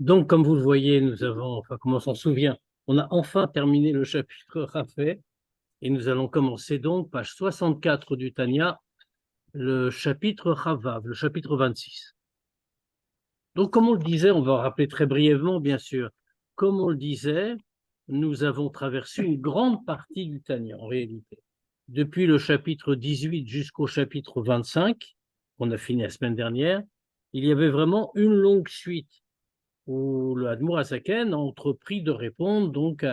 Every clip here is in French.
Donc, comme vous le voyez, nous avons, enfin, comme on s'en souvient, on a enfin terminé le chapitre Raphaël et nous allons commencer donc, page 64 du Tanya, le chapitre Chavav, le chapitre 26. Donc, comme on le disait, on va rappeler très brièvement, bien sûr, comme on le disait, nous avons traversé une grande partie du Tanya, en réalité. Depuis le chapitre 18 jusqu'au chapitre 25, qu'on a fini la semaine dernière, il y avait vraiment une longue suite où le Admour Azaken a entrepris de répondre, donc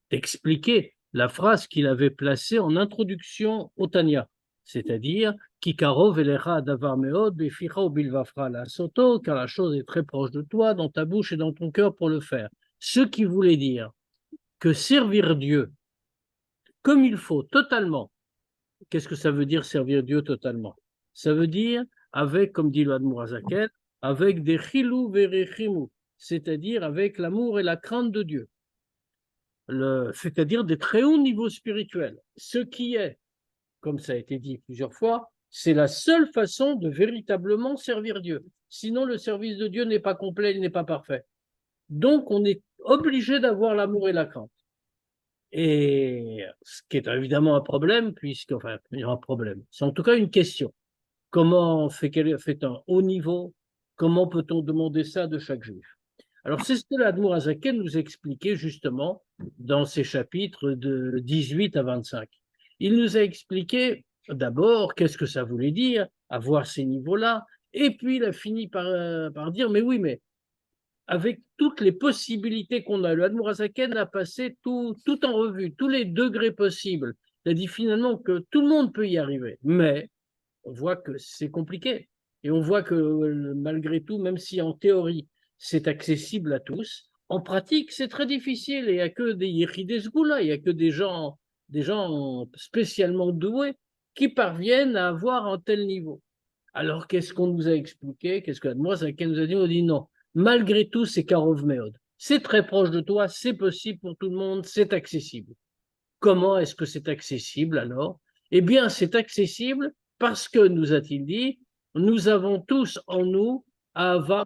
d'expliquer la phrase qu'il avait placée en introduction au Tanya, c'est-à-dire Kikarov elecha davar meod beficha ubilvafra la soto, car la chose est très proche de toi, dans ta bouche et dans ton cœur pour le faire. Ce qui voulait dire que servir Dieu comme il faut, totalement. Qu'est-ce que ça veut dire servir Dieu totalement? Ça veut dire avec, comme dit le Admour Azaken, avec des chilou verechimu, c'est-à-dire avec l'amour et la crainte de Dieu, c'est-à-dire des très hauts niveaux spirituels. Ce qui est, comme ça a été dit plusieurs fois, c'est la seule façon de véritablement servir Dieu. Sinon, le service de Dieu n'est pas complet, il n'est pas parfait. Donc, on est obligé d'avoir l'amour et la crainte. Et ce qui est évidemment un problème, puisque, enfin, il y a un problème. C'est en tout cas une question. Comment fait un haut niveau? Comment peut-on demander ça de chaque juif? Alors, c'est ce que l'Admour Azaken nous expliquait justement dans ses chapitres de 18 à 25. Il nous a expliqué d'abord qu'est-ce que ça voulait dire, avoir ces niveaux-là, et puis il a fini par dire, mais oui, mais avec toutes les possibilités qu'on a, le Admour Azaken a passé tout en revue, tous les degrés possibles. Il a dit finalement que tout le monde peut y arriver, mais on voit que c'est compliqué. Et on voit que malgré tout, même si en théorie c'est accessible à tous, en pratique c'est très difficile. Et il n'y a que des Yechidei Sgoula, il n'y a que des gens spécialement doués qui parviennent à avoir un tel niveau. Alors qu'est-ce qu'on nous a expliqué? Qu'est-ce que moi, ça nous a dit? On dit non. Malgré tout, c'est Karov Meod. C'est très proche de toi, c'est possible pour tout le monde, c'est accessible. Comment est-ce que c'est accessible alors? Eh bien, c'est accessible parce que, nous a-t-il dit, nous avons tous en nous Ava.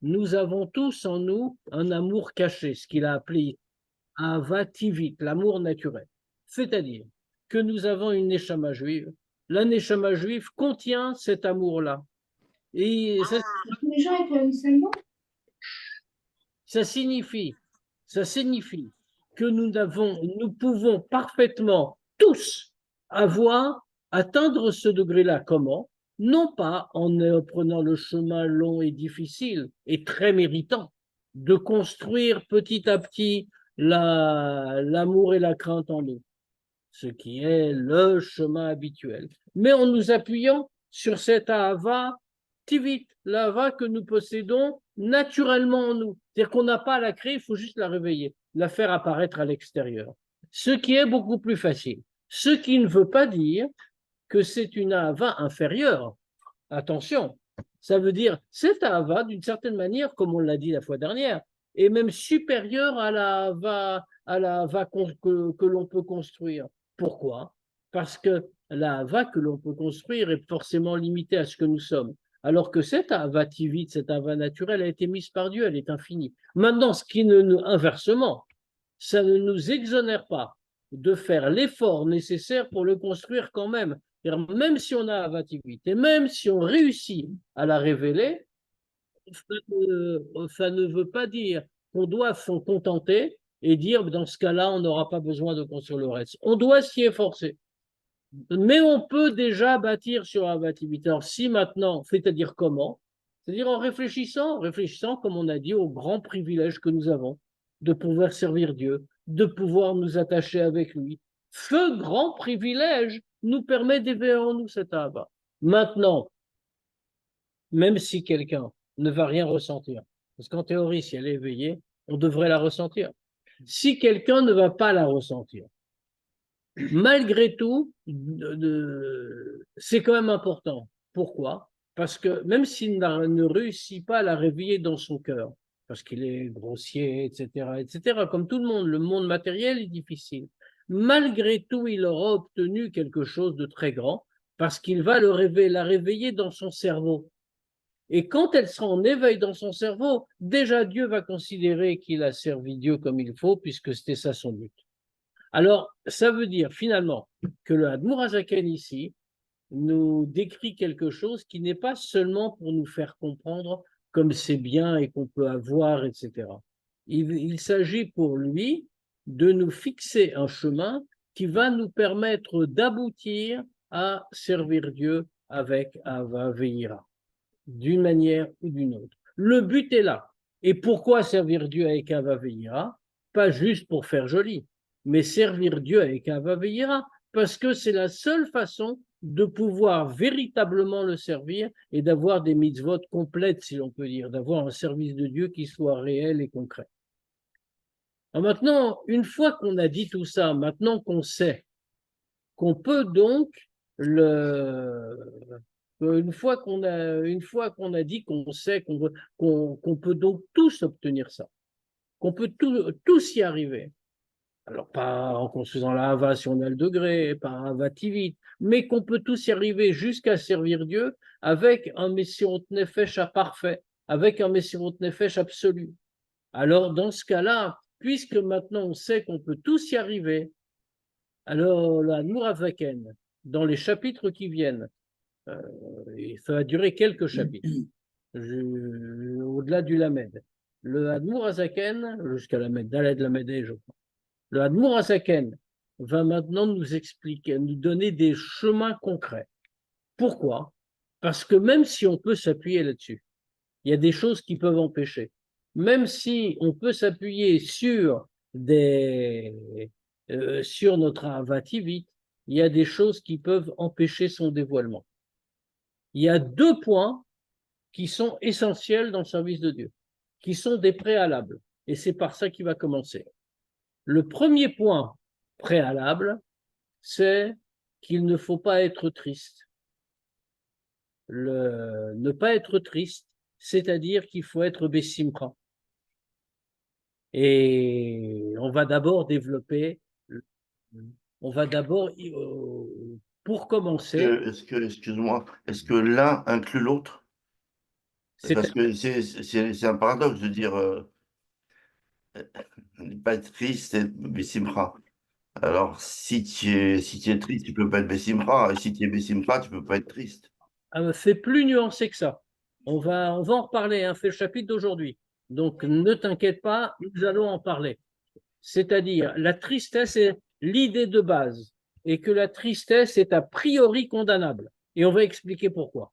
Nous avons tous en nous un amour caché, ce qu'il a appelé Ava Tivit, l'amour naturel. C'est-à-dire que nous avons une Neshama juive. La Neshama juive contient cet amour-là. Et Les gens avec le seulement. ça signifie, ça signifie que nous pouvons parfaitement tous atteindre ce degré-là. Comment? Non pas en prenant le chemin long et difficile et très méritant de construire petit à petit l'amour et la crainte en nous, ce qui est le chemin habituel, mais en nous appuyant sur cette ahava tivit, l'ahava que nous possédons naturellement en nous. C'est-à-dire qu'on n'a pas à la créer, il faut juste la réveiller, la faire apparaître à l'extérieur. Ce qui est beaucoup plus facile. Ce qui ne veut pas dire que c'est une ahava inférieure. Attention, ça veut dire cette ahava, d'une certaine manière, comme on l'a dit la fois dernière, est même supérieure à la hava que l'on peut construire. Pourquoi? Parce que la hava que l'on peut construire est forcément limitée à ce que nous sommes. Alors que cette hava tivite, cette hava naturelle, a été mise par Dieu, elle est infinie. Maintenant, inversement, ça ne nous exonère pas de faire l'effort nécessaire pour le construire quand même. Même si on a avativité, même si on réussit à la révéler, ça ne veut pas dire qu'on doit s'en contenter et dire dans ce cas-là, on n'aura pas besoin de construire le reste. On doit s'y efforcer. Mais on peut déjà bâtir sur avativité. Alors si maintenant, c'est-à-dire comment? C'est-à-dire en réfléchissant, comme on a dit, au grand privilège que nous avons de pouvoir servir Dieu, de pouvoir nous attacher avec lui. Ce grand privilège nous permet d'éveiller en nous cet ava. Maintenant, même si quelqu'un ne va rien ressentir, parce qu'en théorie, si elle est éveillée, on devrait la ressentir. Si quelqu'un ne va pas la ressentir, malgré tout, c'est quand même important. Pourquoi? Parce que même s'il ne réussit pas à la réveiller dans son cœur, parce qu'il est grossier, etc., comme tout le monde matériel est difficile. Malgré tout, il aura obtenu quelque chose de très grand, parce qu'il va la réveiller dans son cerveau. Et quand elle sera en éveil dans son cerveau, déjà Dieu va considérer qu'il a servi Dieu comme il faut, puisque c'était ça son but. Alors, ça veut dire finalement que le Admour Hazaken ici nous décrit quelque chose qui n'est pas seulement pour nous faire comprendre comme c'est bien et qu'on peut avoir, etc. Il s'agit pour lui de nous fixer un chemin qui va nous permettre d'aboutir à servir Dieu avec Ava Veira, d'une manière ou d'une autre. Le but est là. Et pourquoi servir Dieu avec Ava Veira? Pas juste pour faire joli, mais servir Dieu avec Ava Veira, parce que c'est la seule façon de pouvoir véritablement le servir et d'avoir des mitzvot complètes, si l'on peut dire, d'avoir un service de Dieu qui soit réel et concret. Alors maintenant, une fois qu'on a dit tout ça, maintenant qu'on sait qu'on peut donc une fois qu'on a dit qu'on sait qu'on peut donc tous obtenir ça, qu'on peut tous y arriver. Alors, pas en construisant la hava si on a le degré, pas un havativit, mais qu'on peut tous y arriver jusqu'à servir Dieu avec un Messirut Nefesh parfait, avec un Messirut Nefesh absolu. Alors, dans ce cas-là, puisque maintenant on sait qu'on peut tous y arriver, alors la Nouravaken, dans les chapitres qui viennent, et ça va durer quelques chapitres, au-delà du Lamed, le Admour Hazaken, jusqu'à Lamed, Daled Lamed, je crois. Le Admour Hazaken va maintenant nous expliquer, nous donner des chemins concrets. Pourquoi? Parce que même si on peut s'appuyer là-dessus, il y a des choses qui peuvent empêcher. Même si on peut s'appuyer sur sur notre avativite, il y a des choses qui peuvent empêcher son dévoilement. Il y a 2 points qui sont essentiels dans le service de Dieu, qui sont des préalables. Et c'est par ça qu'il va commencer. Le premier point préalable, c'est qu'il ne faut pas être triste. Ne pas être triste, c'est-à-dire qu'il faut être bessimcha. Et on va d'abord développer, pour commencer. Excuse-moi, est-ce que l'un inclut l'autre? Parce que c'est un paradoxe de dire ne pas être triste, c'est Bessimra. Alors, si tu es triste, tu peux pas être Bessimra. Et si tu es Bessimra, tu peux pas être triste. C'est plus nuancé que ça. On va en reparler, hein, c'est le chapitre d'aujourd'hui. Donc, ne t'inquiète pas, nous allons en parler. C'est-à-dire, la tristesse est l'idée de base et que la tristesse est a priori condamnable. Et on va expliquer pourquoi.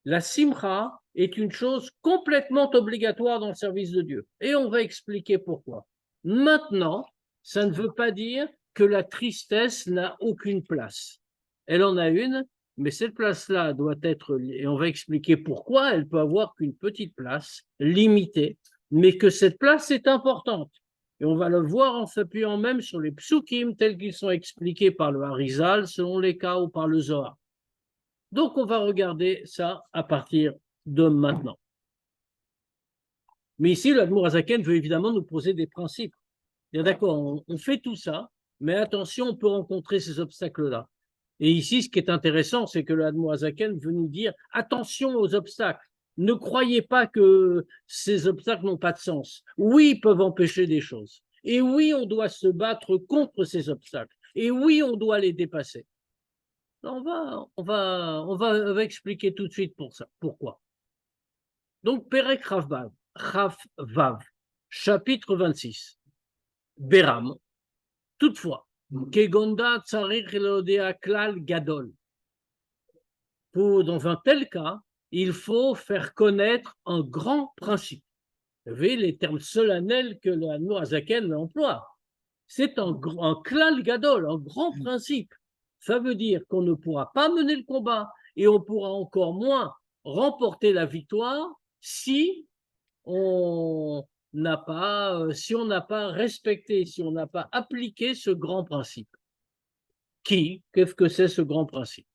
La simcha est une chose complètement obligatoire dans le service de Dieu. Et on va expliquer pourquoi. Maintenant, ça ne veut pas dire que la tristesse n'a aucune place. Elle en a une, mais cette place-là doit être, et on va expliquer pourquoi elle peut avoir qu'une petite place, limitée, mais que cette place est importante. Et on va le voir en s'appuyant même sur les psukim tels qu'ils sont expliqués par le Harizal, selon les cas, ou par le Zohar. Donc, on va regarder ça à partir de maintenant. Mais ici, l'Admour Hazaken veut évidemment nous poser des principes. D'accord, on fait tout ça, mais attention, on peut rencontrer ces obstacles-là. Et ici, ce qui est intéressant, c'est que l'Admour Hazaken veut nous dire attention aux obstacles. Ne croyez pas que ces obstacles n'ont pas de sens. Oui, ils peuvent empêcher des choses. Et oui, on doit se battre contre ces obstacles. Et oui, on doit les dépasser. On va expliquer tout de suite pour ça. Pourquoi? Donc, Perek Rav Vav, chapitre 26. Beram, toutefois, Kegonda Tsarir Elodea Klal Gadol. Dans un tel cas, il faut faire connaître un grand principe. Vous voyez les termes solennels que le Admour Hazaken emploie. C'est un Klal Gadol, un grand principe. Ça veut dire qu'on ne pourra pas mener le combat et on pourra encore moins remporter la victoire si on n'a pas respecté, si on n'a pas appliqué ce grand principe. Qu'est-ce que c'est ce grand principe?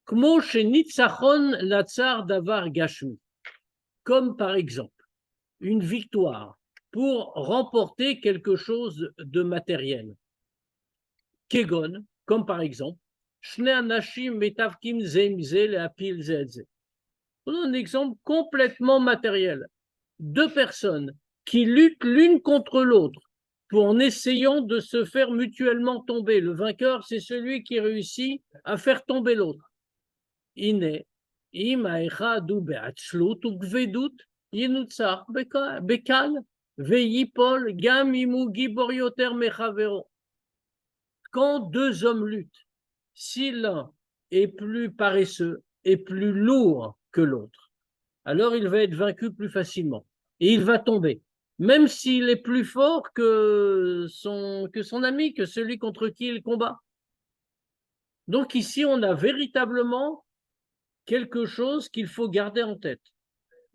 Kmo shenitzachon latzar davar gashmi. Comme par exemple, une victoire pour remporter quelque chose de matériel. Kegon, comme par exemple, Shne anashim metavkim ze im ze leapil ze et ze. Prenons un exemple complètement matériel. Deux personnes qui luttent l'une contre l'autre en essayant de se faire mutuellement tomber. Le vainqueur, c'est celui qui réussit à faire tomber l'autre. Ine, im haechadu be'atzlut ugvedut yenutzach bekal ve'yipol gam imu gibor yoter mechavero. Quand deux hommes luttent, si l'un est plus paresseux et plus lourd que l'autre, alors il va être vaincu plus facilement et il va tomber, même s'il est plus fort que son ami, que celui contre qui il combat. Donc ici, on a véritablement quelque chose qu'il faut garder en tête.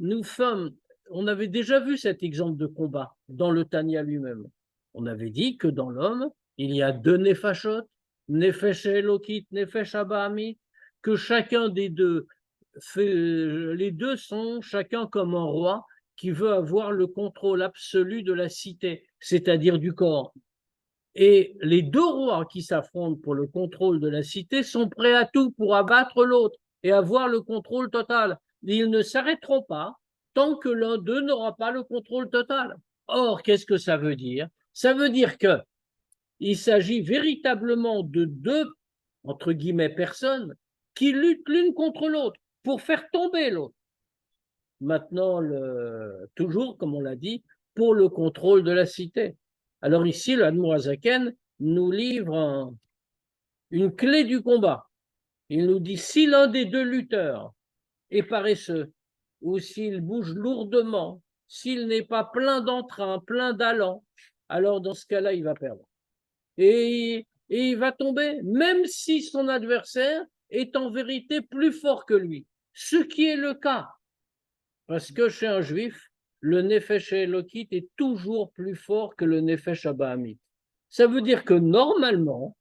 On avait déjà vu cet exemple de combat dans le Tanya lui-même. On avait dit que dans l'homme, il y a deux nefashot, nefesh elokit, nefesh abahamit, que chacun des deux les deux sont chacun comme un roi qui veut avoir le contrôle absolu de la cité, c'est-à-dire du corps. Et les deux rois qui s'affrontent pour le contrôle de la cité sont prêts à tout pour abattre l'autre et avoir le contrôle total. Ils ne s'arrêteront pas tant que l'un d'eux n'aura pas le contrôle total. Or, qu'est-ce que ça veut dire? Ça veut dire que il s'agit véritablement de deux, entre guillemets, personnes qui luttent l'une contre l'autre pour faire tomber l'autre. Maintenant, toujours, comme on l'a dit, pour le contrôle de la cité. Alors ici, le Admour Hazaken nous livre une clé du combat. Il nous dit, si l'un des deux lutteurs est paresseux, ou s'il bouge lourdement, s'il n'est pas plein d'entrain, plein d'allant, alors dans ce cas-là, il va perdre. Et il va tomber, même si son adversaire est en vérité plus fort que lui. Ce qui est le cas. Parce que chez un juif, le Nefesh Elokit est toujours plus fort que le Nefesh Abahamit. Ça veut dire que normalement,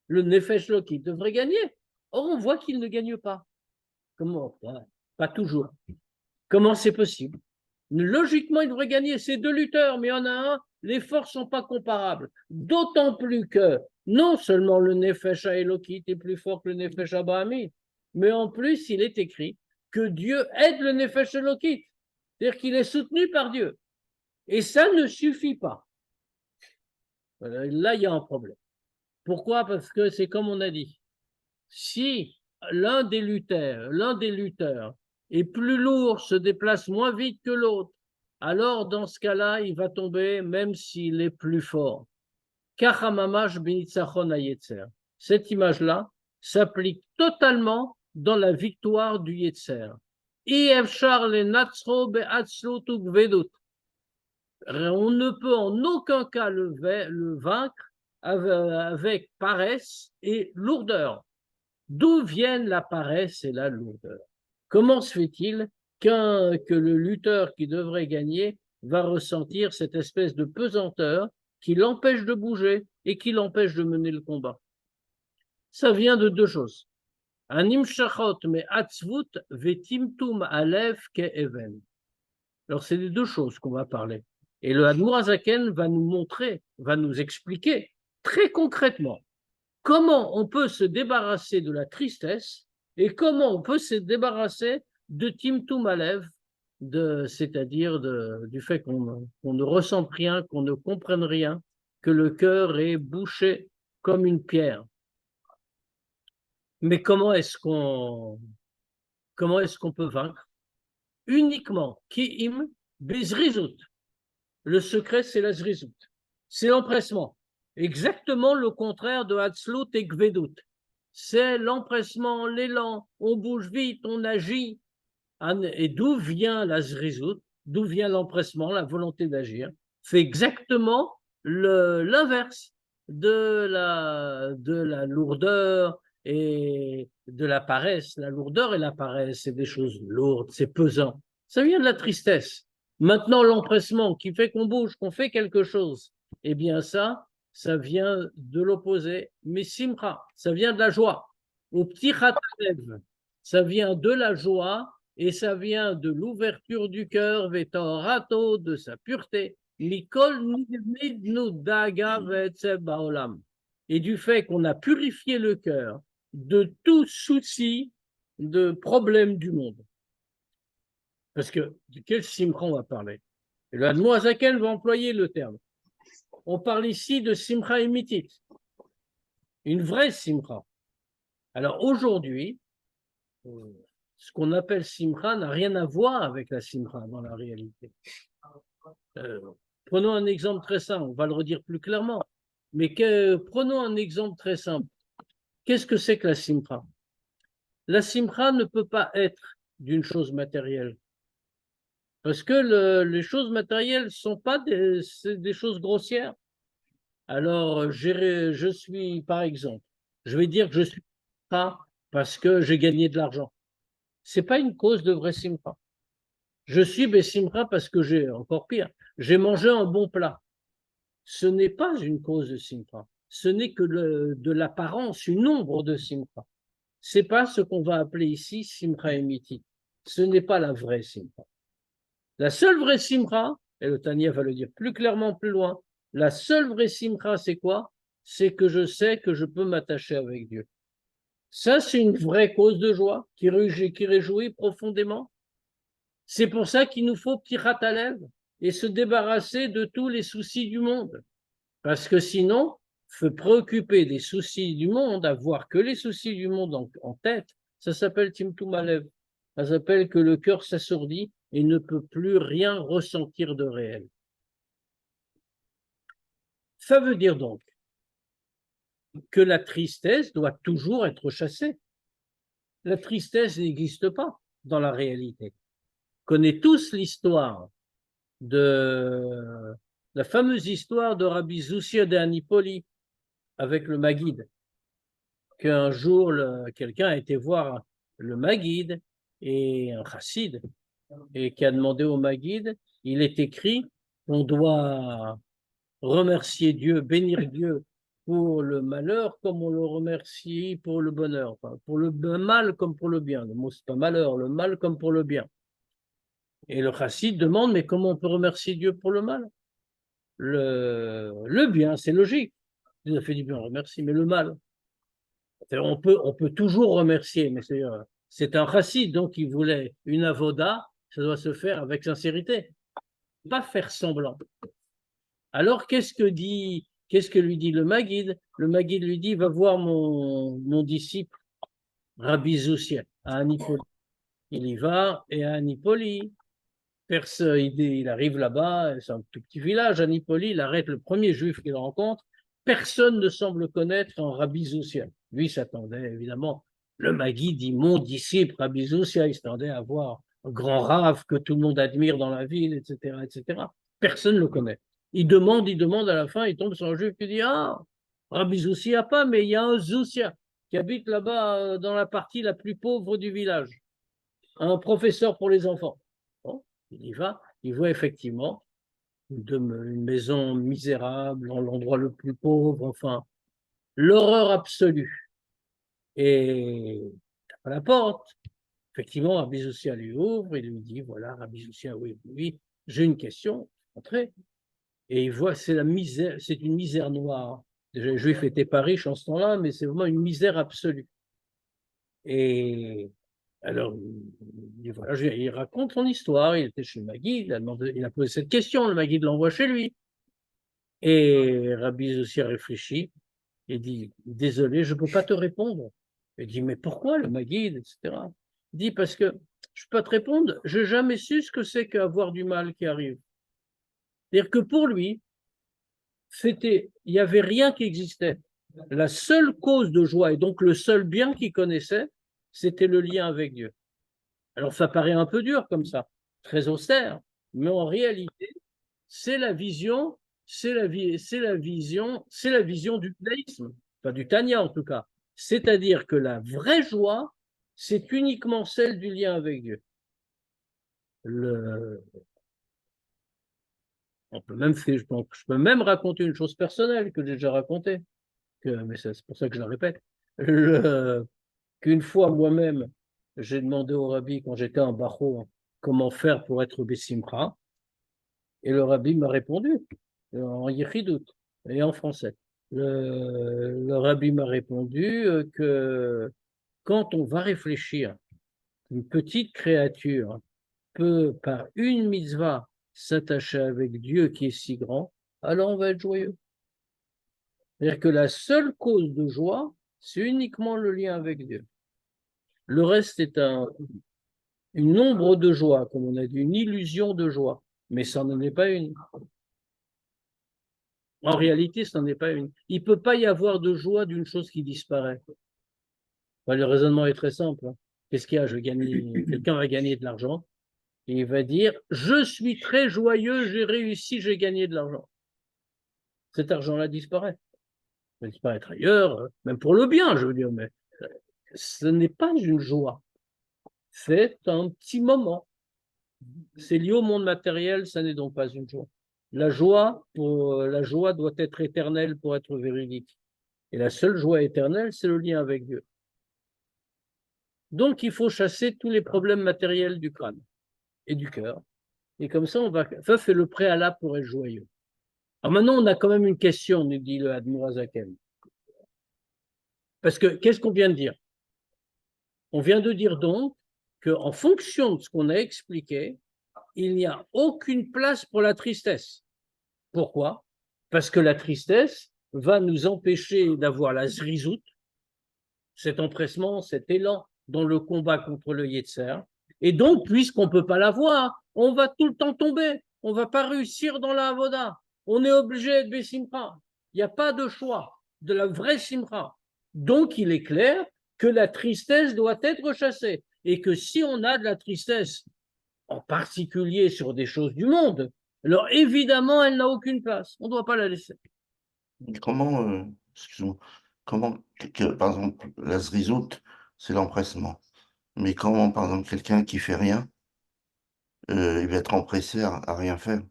le Nefesh Elokit devrait gagner. Or, on voit qu'il ne gagne pas. Comment? Pas toujours. Comment c'est possible? Logiquement, il devrait gagner. C'est deux lutteurs, mais il y en a un, les forces ne sont pas comparables. D'autant plus que non seulement le Nefesh Elokit est plus fort que le Nefesh Abahamit, mais en plus, il est écrit que Dieu aide le Nefesh Elokit, c'est-à-dire qu'il est soutenu par Dieu. Et ça ne suffit pas. Là, il y a un problème. Pourquoi? Parce que c'est comme on a dit. Si l'un des lutteurs est plus lourd, se déplace moins vite que l'autre, alors dans ce cas-là, il va tomber même s'il est plus fort. Cette image-là s'applique totalement dans la victoire du Yetzer. On ne peut en aucun cas le vaincre avec paresse et lourdeur. D'où viennent la paresse et la lourdeur? Comment se fait-il que le lutteur qui devrait gagner va ressentir cette espèce de pesanteur qui l'empêche de bouger et qui l'empêche de mener le combat? Ça vient de deux choses. Alors, c'est les deux choses qu'on va parler. Et le Admour Hazaken va nous montrer, va nous expliquer très concrètement comment on peut se débarrasser de la tristesse et comment on peut se débarrasser de Timtum Alev, c'est-à-dire du fait qu'on ne ressente rien, qu'on ne comprenne rien, que le cœur est bouché comme une pierre. Mais comment est-ce qu'on peut vaincre? Uniquement Ki'im Bezrizut. Le secret, c'est la Zrizut. C'est l'empressement. Exactement le contraire de Hatzlut et Gvedut. C'est l'empressement, l'élan, on bouge vite, on agit. Et d'où vient la Zrizut? D'où vient l'empressement, la volonté d'agir? C'est exactement l'inverse de la lourdeur et de la paresse. La lourdeur et la paresse, c'est des choses lourdes, c'est pesant. Ça vient de la tristesse. Maintenant, l'empressement qui fait qu'on bouge, qu'on fait quelque chose, eh bien ça vient de l'opposé. Mais simcha, ça vient de la joie. Au petit Khatarev, ça vient de la joie et ça vient de l'ouverture du cœur, vetorato, de sa pureté. Mikol nidnu daga baolam. Et du fait qu'on a purifié le cœur de tout souci, de problème du monde. Parce que de quel simcha on va parler? Et le Admoazaken va employer le terme. On parle ici de simcha émitit, une vraie simcha. Alors aujourd'hui, ce qu'on appelle simcha n'a rien à voir avec la simcha dans la réalité. Prenons un exemple très simple, on va le redire plus clairement. Mais prenons un exemple très simple. Qu'est-ce que c'est que la simcha? La simcha ne peut pas être d'une chose matérielle. Parce que les choses matérielles ne sont pas des choses grossières. Alors, je suis, par exemple, je vais dire que je suis simcha parce que j'ai gagné de l'argent. Ce n'est pas une cause de vraie simcha. Je suis bessimcha parce que encore pire, j'ai mangé un bon plat. Ce n'est pas une cause de simcha. Ce n'est que de l'apparence, une ombre de simcha. Ce n'est pas ce qu'on va appeler ici simcha émiti. Ce n'est pas la vraie simcha. La seule vraie simcha, et le Tanya va le dire plus clairement plus loin, la seule vraie simcha, c'est quoi? C'est que je sais que je peux m'attacher avec Dieu. Ça, c'est une vraie cause de joie qui réjouit profondément. C'est pour ça qu'il nous faut Ptirat Halev et se débarrasser de tous les soucis du monde. Parce que sinon, se préoccuper des soucis du monde, avoir que les soucis du monde en tête, ça s'appelle Timtum Halev. Ça s'appelle que le cœur s'assourdit et ne peut plus rien ressentir de réel. Ça veut dire donc que la tristesse doit toujours être chassée. La tristesse n'existe pas dans la réalité. On connaît tous l'histoire de la fameuse histoire de Rabbi Zoussia de Anipoli avec le Maguide, qu'un jour quelqu'un a été voir le Maguide et un chassid et qui a demandé au Maguide, il est écrit qu'on doit remercier Dieu, bénir Dieu pour le malheur comme on le remercie pour le bonheur, enfin, pour le mal comme pour le bien. Le mot c'est pas malheur, le mal comme pour le bien. Et le chassid demande, mais comment on peut remercier Dieu pour le mal? Le bien, c'est logique. Dieu a fait du bien, on remercie, mais le mal. On peut toujours remercier, mais c'est un chassid, donc il voulait une avoda, ça doit se faire avec sincérité, pas faire semblant. Alors, qu'est-ce que lui dit le Maguide? Le Maguide lui dit, va voir mon disciple, Rabbi Zoussia, à Anipoli. Il y va, et à Anipoli, il arrive là-bas, c'est un tout petit village, Anipoli, il arrête le premier juif qu'il rencontre, personne ne semble connaître un Rabbi Zoussia. Lui s'attendait, évidemment, le Maguide dit, mon disciple, Rabbi Zoussia, il s'attendait à voir un grand rave que tout le monde admire dans la ville, etc., etc. Personne ne le connaît. Il demande, à la fin, il tombe sur un juif qui dit, ah, Rabbi Zoussia pas, mais il y a un Zoussia qui habite là-bas dans la partie la plus pauvre du village, un professeur pour les enfants. Bon, il y va, il voit effectivement une maison misérable, dans l'endroit le plus pauvre, enfin, l'horreur absolue. Et il tape à la porte. Effectivement, Rabbi Zoussia lui ouvre, il lui dit, voilà, Rabbi Zoussia, oui, j'ai une question, entrez. Et il voit, c'est la misère, c'est une misère noire. Déjà, les Juifs n'étaient pas riches en ce temps-là, mais c'est vraiment une misère absolue. Et alors, il raconte son histoire. Il était chez le Maguide, il a posé cette question, le Maguide l'envoie chez lui. Et Rabbi Zoussia réfléchit et dit, désolé, je ne peux pas te répondre. Il dit, mais pourquoi le Maguide, etc. Il dit, parce que je ne peux pas te répondre, je n'ai jamais su ce que c'est qu'avoir du mal qui arrive. C'est-à-dire que pour lui, il n'y avait rien qui existait. La seule cause de joie et donc le seul bien qu'il connaissait, c'était le lien avec Dieu. Alors ça paraît un peu dur comme ça, très austère, mais en réalité, c'est la vision, c'est la vision du judaïsme, enfin du Tanya en tout cas. C'est-à-dire que la vraie joie, c'est uniquement celle du lien avec Dieu. Je peux même raconter une chose personnelle que j'ai déjà racontée, mais c'est pour ça que je la répète. Qu'une fois moi-même, j'ai demandé au rabbi quand j'étais en Bacho comment faire pour être Bessimcha, et le rabbi m'a répondu en Yechidout et en français. Le rabbi m'a répondu que quand on va réfléchir, une petite créature peut, par une mitzvah, s'attacher avec Dieu qui est si grand, alors on va être joyeux. C'est-à-dire que la seule cause de joie, c'est uniquement le lien avec Dieu. Le reste est une ombre de joie, comme on a dit, une illusion de joie, mais ça n'en est pas une. En réalité, ce n'en est pas une. Il ne peut pas y avoir de joie d'une chose qui disparaît. Enfin, le raisonnement est très simple. Qu'est-ce qu'il y a? Quelqu'un va gagner de l'argent et il va dire je suis très joyeux, j'ai réussi, j'ai gagné de l'argent. Cet argent-là disparaît. Il va disparaître ailleurs, même pour le bien, je veux dire, mais ce n'est pas une joie. C'est un petit moment. C'est lié au monde matériel, ça n'est donc pas une joie. La joie doit être éternelle pour être véridique. Et la seule joie éternelle, c'est le lien avec Dieu. Donc, il faut chasser tous les problèmes matériels du crâne et du cœur. Et comme ça, ça fait le préalable pour être joyeux. Alors maintenant, on a quand même une question, nous dit le Admor Hazaken. Parce que, qu'est-ce qu'on vient de dire? On vient de dire donc qu'en fonction de ce qu'on a expliqué, il n'y a aucune place pour la tristesse. Pourquoi? Parce que la tristesse va nous empêcher d'avoir la zrizout, cet empressement, cet élan dans le combat contre le Yetzer. Et donc, puisqu'on ne peut pas l'avoir, on va tout le temps tomber. On ne va pas réussir dans la avoda. On est obligé d'être Bessimcha. Il n'y a pas de choix, de la vraie Simcha. Donc, il est clair que la tristesse doit être chassée. Et que si on a de la tristesse, en particulier sur des choses du monde, alors évidemment, elle n'a aucune place. On ne doit pas la laisser. Comment, excuse-moi, comment, par exemple, la zrizout, c'est l'empressement. Mais comment, par exemple, quelqu'un qui fait rien, il va être empressé à rien faire?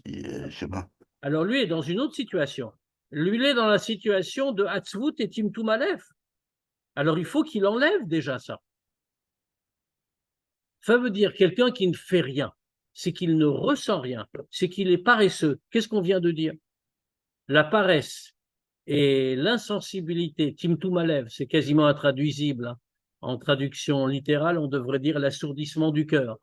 Je sais pas. Alors lui est dans une autre situation. Lui, il est dans la situation de Hatzvut et Timtum Aleph. Alors il faut qu'il enlève déjà ça. Ça veut dire quelqu'un qui ne fait rien, c'est qu'il ne ressent rien, c'est qu'il est paresseux. Qu'est-ce qu'on vient de dire? La paresse et l'insensibilité, Timtum Alev, c'est quasiment intraduisible. Hein. En traduction littérale, on devrait dire l'assourdissement du cœur.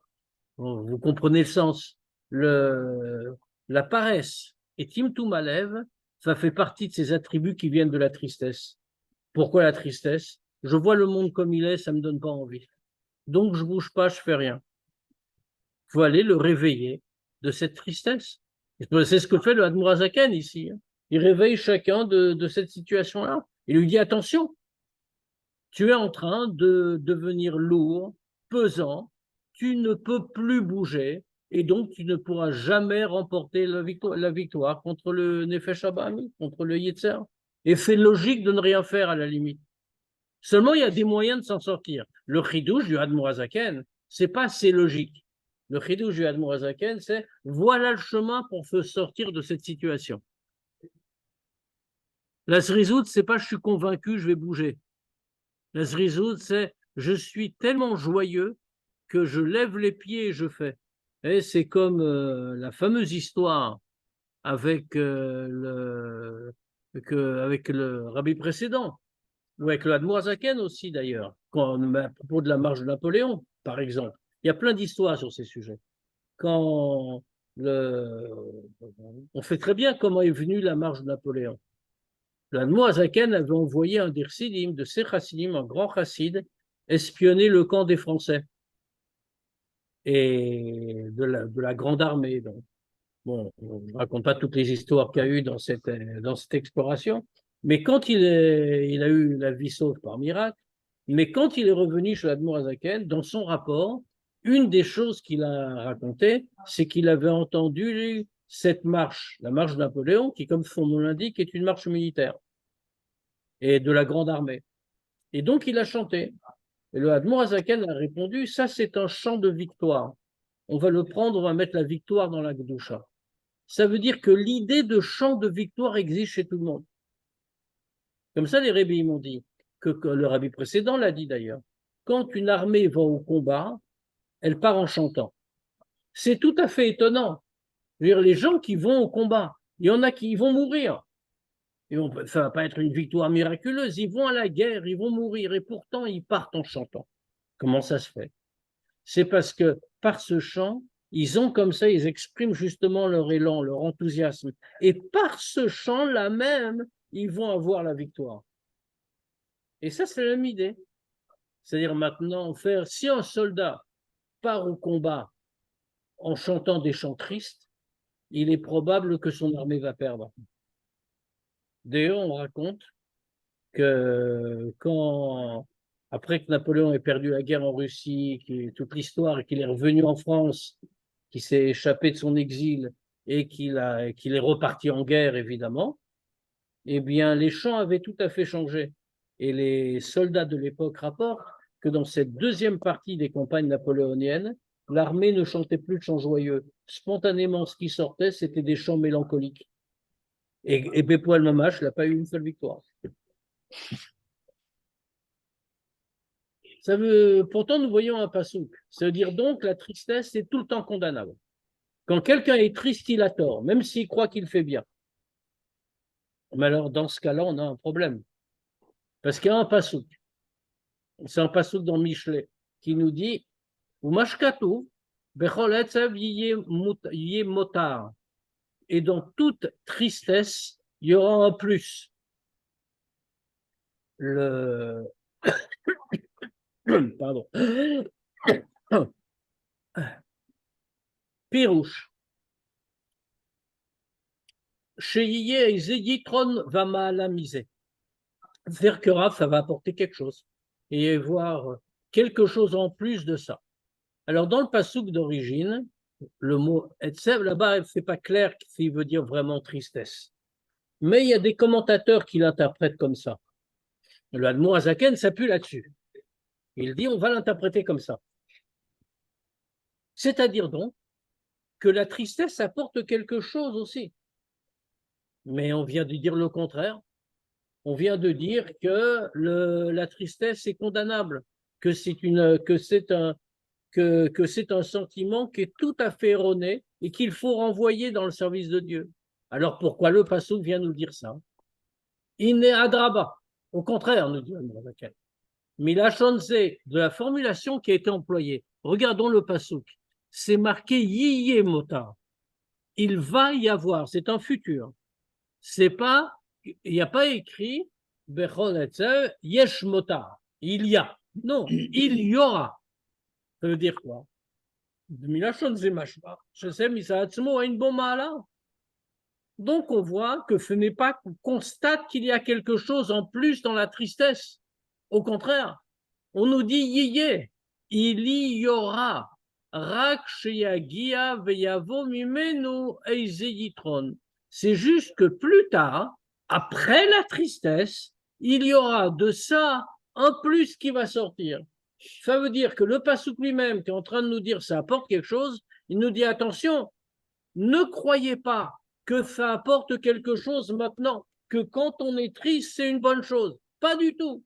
Vous comprenez le sens. La paresse et Timtum Alev, ça fait partie de ces attributs qui viennent de la tristesse. Pourquoi la tristesse? Je vois le monde comme il est, ça ne me donne pas envie. Donc, je ne bouge pas, je ne fais rien. Il faut aller le réveiller de cette tristesse. C'est ce que fait le Admor Hazaken ici. Hein. Il réveille chacun de cette situation-là. Il lui dit, attention, tu es en train de devenir lourd, pesant, tu ne peux plus bouger, et donc tu ne pourras jamais remporter la victoire contre le Nefesh Abami, contre le Yetzer. Et c'est logique de ne rien faire à la limite. Seulement, il y a des moyens de s'en sortir. Le chidouche du Admor Hazaken, c'est pas c'est logique. Le chidouche du Admor Hazaken, c'est voilà le chemin pour se sortir de cette situation. La zrizout, c'est pas je suis convaincu, je vais bouger. La zrizout, c'est je suis tellement joyeux que je lève les pieds et je fais. Et c'est comme la fameuse histoire avec, avec le rabbi précédent, ou avec le Admor Hazaken aussi d'ailleurs, à propos de la marche de Napoléon, par exemple. Il y a plein d'histoires sur ces sujets. On sait très bien comment est venue la marche de Napoléon. L'Admor Hazaken avait envoyé un des chassidim, de ses chassidim, un grand chassid, espionner le camp des Français et de la grande armée. Donc. Bon, je ne raconte pas toutes les histoires qu'il y a eu dans cette exploration, mais quand il a eu la vie sauve par miracle, mais quand il est revenu chez l'Admor Hazaken, dans son rapport, une des choses qu'il a racontées, c'est qu'il avait entendu cette marche, la marche de Napoléon, qui, comme son nom l'indique, est une marche militaire et de la grande armée. Et donc, il a chanté. Et le Admor Hazaken a répondu, ça, c'est un chant de victoire. On va le prendre, on va mettre la victoire dans la Gdoucha. Ça veut dire que l'idée de chant de victoire existe chez tout le monde. Comme ça, les rabbis m'ont dit, que le rabbi précédent l'a dit d'ailleurs, quand une armée va au combat, elle part en chantant. C'est tout à fait étonnant. Je veux dire, les gens qui vont au combat, il y en a qui vont mourir. Ça ne va pas être une victoire miraculeuse. Ils vont à la guerre, ils vont mourir, et pourtant ils partent en chantant. Comment ça se fait? C'est parce que par ce chant, ils ont comme ça, ils expriment justement leur élan, leur enthousiasme. Et par ce chant-là même, ils vont avoir la victoire. Et ça, c'est la même idée. C'est-à-dire maintenant, si un soldat part au combat en chantant des chants tristes, il est probable que son armée va perdre. D'ailleurs, on raconte que après que Napoléon ait perdu la guerre en Russie, toute l'histoire, et qu'il est revenu en France, qu'il s'est échappé de son exil et qu'il est reparti en guerre, évidemment, eh bien, les chants avaient tout à fait changé. Et les soldats de l'époque rapportent que dans cette deuxième partie des campagnes napoléoniennes, l'armée ne chantait plus de chants joyeux. Spontanément, ce qui sortait, c'était des chants mélancoliques. Et Beppo el-Mamash n'a pas eu une seule victoire. Pourtant, nous voyons un passouk. Ça veut dire donc la tristesse est tout le temps condamnable. Quand quelqu'un est triste, il a tort, même s'il croit qu'il fait bien. Mais alors, dans ce cas-là, on a un problème. Parce qu'il y a un passouk. C'est un passouk dans Michelet qui nous dit Umashkatu, bechol etzev yé motar. Et dans toute tristesse, il y aura un plus. Pardon. Pirouche. Chez Zéyitron va malamiser. Faire que Rav, ça va apporter quelque chose. Et voir quelque chose en plus de ça. Alors, dans le passouk d'origine, le mot etsev, là-bas, c'est pas clair s'il veut dire vraiment tristesse. Mais il y a des commentateurs qui l'interprètent comme ça. Le Admor Azaken s'appuie là-dessus. Il dit, on va l'interpréter comme ça. C'est-à-dire donc que la tristesse apporte quelque chose aussi. Mais on vient de dire le contraire. On vient de dire que la tristesse est condamnable, que c'est un sentiment qui est tout à fait erroné et qu'il faut renvoyer dans le service de Dieu. Alors pourquoi le passouk vient nous dire ça? Il est adraba. Au contraire, nous dit Admor. Mais la chose de la formulation qui a été employée. Regardons le passouk. C'est marqué yiyé motar. Il va y avoir, c'est un futur. C'est pas, il n'y a pas écrit bechol etzev yesh motar. Il y a. Non, il y aura. Ça veut dire quoi? Donc on voit que ce n'est pas qu'on constate qu'il y a quelque chose en plus dans la tristesse. Au contraire, on nous dit yiyé, il y aura. C'est juste que plus tard, après la tristesse, il y aura de ça un plus qui va sortir. Ça veut dire que le passouk lui-même qui est en train de nous dire ça apporte quelque chose, il nous dit attention, ne croyez pas que ça apporte quelque chose maintenant, que quand on est triste, c'est une bonne chose. Pas du tout.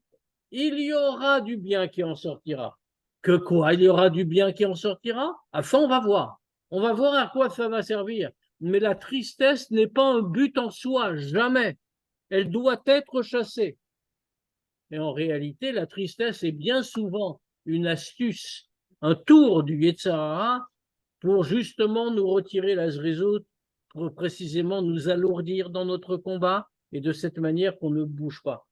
Il y aura du bien qui en sortira. Que quoi? Il y aura du bien qui en sortira? Ah, ça, on va voir. On va voir à quoi ça va servir. Mais la tristesse n'est pas un but en soi, jamais. Elle doit être chassée. Et en réalité, la tristesse est bien souvent une astuce, un tour du Yetzer Hara pour justement nous retirer la zrizout, pour précisément nous alourdir dans notre combat et de cette manière qu'on ne bouge pas.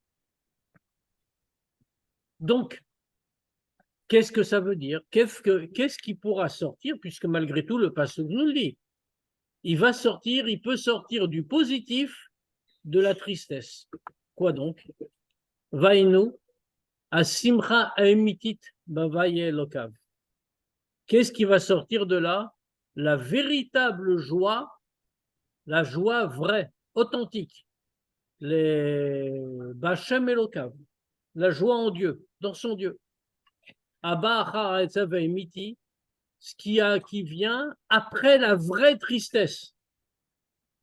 Donc, qu'est-ce que ça veut dire? Qu'est-ce qui pourra sortir, puisque malgré tout, le passouk nous le dit. Il peut sortir du positif de la tristesse. Quoi donc? Vainu, asimcha aemitit bavaye lokav. Qu'est-ce qui va sortir de là? La véritable joie, la joie vraie, authentique. Les Bachem Elokav, la joie en Dieu, dans son Dieu. Abba Miti, ce qui vient après la vraie tristesse.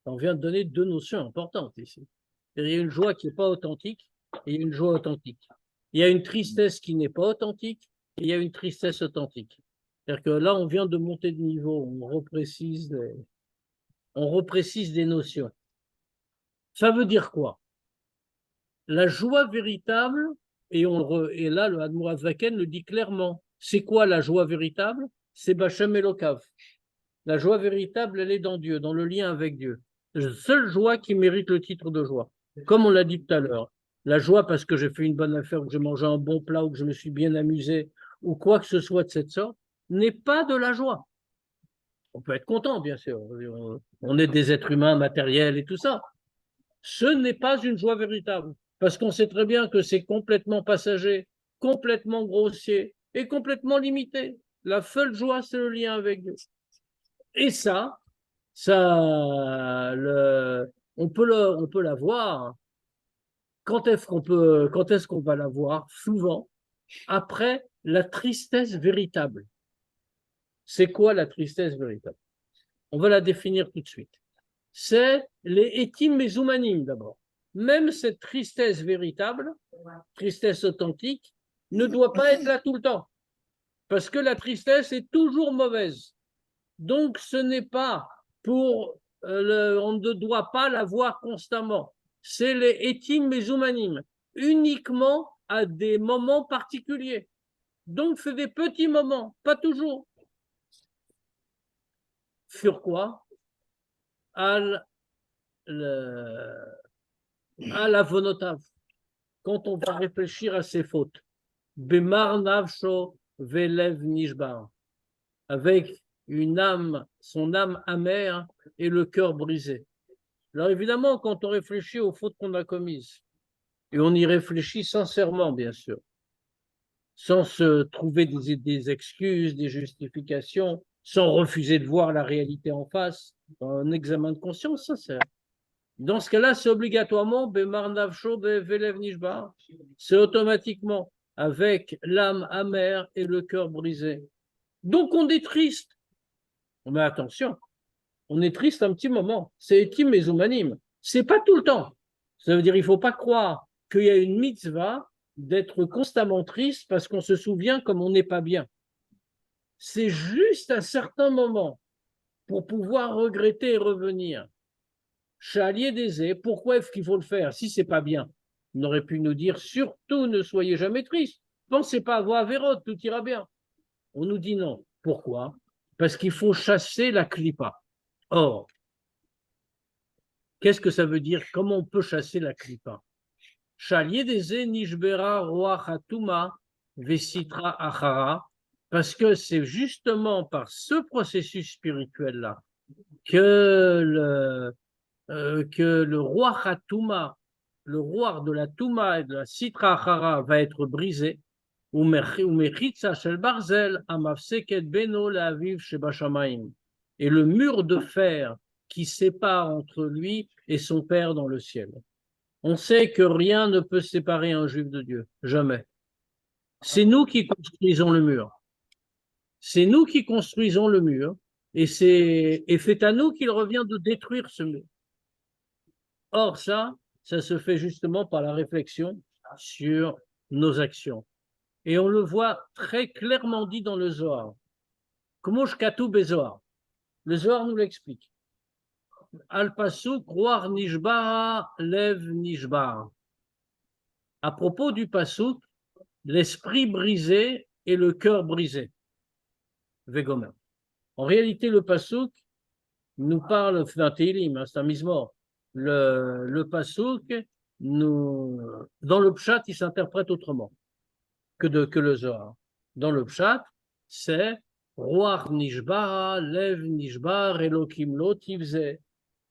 On vient de donner deux notions importantes ici. Il y a une joie qui n'est pas authentique et une joie authentique. Il y a une tristesse qui n'est pas authentique et il y a une tristesse authentique. C'est-à-dire que là, on vient de monter de niveau, on reprécise des notions. Ça veut dire quoi? La joie véritable, et là, le Admour Azvaken le dit clairement. C'est quoi la joie véritable? C'est Bachem Elokav. La joie véritable, elle est dans Dieu, dans le lien avec Dieu. La seule joie qui mérite le titre de joie. Comme on l'a dit tout à l'heure. La joie parce que j'ai fait une bonne affaire, ou que j'ai mangé un bon plat, ou que je me suis bien amusé, ou quoi que ce soit de cette sorte, n'est pas de la joie. On peut être content, bien sûr. On est des êtres humains matériels et tout ça. Ce n'est pas une joie véritable. Parce qu'on sait très bien que c'est complètement passager, complètement grossier et complètement limité. La seule joie, c'est le lien avec Dieu. Et on peut la voir. Quand est-ce qu'on va la voir? Souvent, après la tristesse véritable. C'est quoi la tristesse véritable? On va la définir tout de suite. C'est les étim mesoumanim d'abord. Même cette tristesse véritable, tristesse authentique, ne doit pas être là tout le temps. Parce que la tristesse est toujours mauvaise. Donc, ce n'est pas on ne doit pas la voir constamment. C'est les étim mesoumanim, uniquement à des moments particuliers. Donc, c'est des petits moments, pas toujours. Sur quoi? À la vonotav. Quand on va réfléchir à ses fautes. Bemar navsho velev nishbar. Avec son âme amère et le cœur brisé. Alors évidemment, quand on réfléchit aux fautes qu'on a commises, et on y réfléchit sincèrement, bien sûr, sans se trouver des excuses, des justifications, sans refuser de voir la réalité en face, un examen de conscience sincère. Dans ce cas-là, c'est obligatoirement Bemar Navsho Velev Nishbar. C'est automatiquement avec l'âme amère et le cœur brisé. Donc on est triste. Mais attention, on est triste un petit moment. C'est Etim Mezumanim. C'est pas tout le temps. Ça veut dire qu'il ne faut pas croire qu'il y a une mitzvah d'être constamment triste parce qu'on se souvient comme on n'est pas bien. C'est juste à certains moments pour pouvoir regretter et revenir. Chalier d'Aisé, pourquoi est-ce qu'il faut le faire si c'est pas bien? On aurait pu nous dire surtout ne soyez jamais triste. Pensez pas avoir Vérot, tout ira bien. On nous dit non. Pourquoi? Parce qu'il faut chasser la clipa. Or, qu'est-ce que ça veut dire? Comment on peut chasser la clipa? Chalier d'Aisé, Nishbera, Roach Hatuma, Vesitra Achara, parce que c'est justement par ce processus spirituel-là que le roi Hatouma, le roi de la Touma et de la Sitra Achara va être brisé, et le mur de fer qui sépare entre lui et son Père dans le ciel. On sait que rien ne peut séparer un juif de Dieu, jamais. C'est nous qui construisons le mur. C'est nous qui construisons le mur, et c'est à nous qu'il revient de détruire ce mur. Or, ça se fait justement par la réflexion sur nos actions. Et on le voit très clairement dit dans le Zohar. Komosh Katou Bezohar. Le Zohar nous l'explique. Al Pasuk, Roar Nishba, Lev Nishba. À propos du Pasuk, l'esprit brisé et le cœur brisé. Vegomer. En réalité, le Pasuk nous parle d'un Télim, c'est un Mizmor. Le Pasuk, dans le Pshat, il s'interprète autrement que le Zohar. Dans le Pshat, c'est Roach Nishba, Lev Nishba, Elokim lo tivze.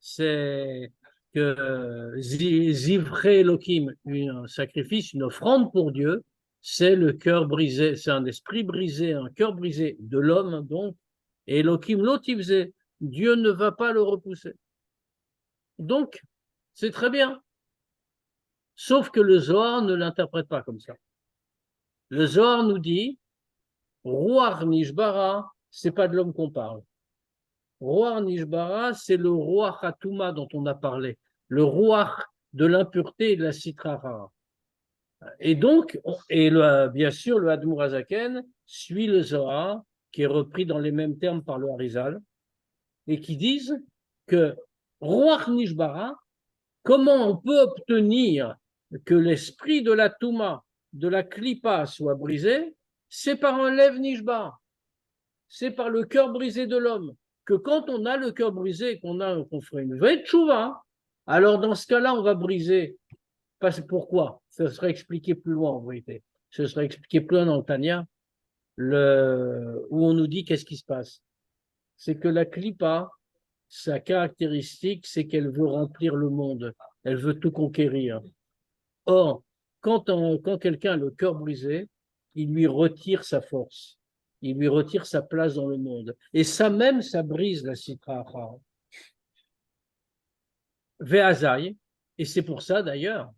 C'est que Zivre Elokim, un sacrifice, une offrande pour Dieu, c'est le cœur brisé, c'est un esprit brisé, un cœur brisé de l'homme, donc, et Elokim lo tivze. Dieu ne va pas le repousser. Donc, c'est très bien. Sauf que le Zohar ne l'interprète pas comme ça. Le Zohar nous dit, Roar Nishbara, c'est pas de l'homme qu'on parle. Roar Nishbara, c'est le Roar Hatouma dont on a parlé, le Roar de l'impureté et de la Sitrara. Et donc, bien sûr, le Admour Hazaken suit le Zohar, qui est repris dans les mêmes termes par le Harizal, et qui disent que Roar Nishbara, comment on peut obtenir que l'esprit de la Touma, de la Klippa soit brisé, c'est par un Lev Nishba. C'est par le cœur brisé de l'homme. Que quand on a le cœur brisé, qu'on ferait une vraie tchouva, alors dans ce cas-là, on va briser. Pourquoi? Ce serait expliqué plus loin en vérité. Ce serait expliqué plus loin dans le Tanya, où on nous dit qu'est-ce qui se passe. C'est que la Klippa, sa caractéristique, c'est qu'elle veut remplir le monde. Elle veut tout conquérir. Or, quand quelqu'un a le cœur brisé, il lui retire sa force. Il lui retire sa place dans le monde. Et ça même, ça brise la Sitra Achara. Ve'azai, et c'est pour ça d'ailleurs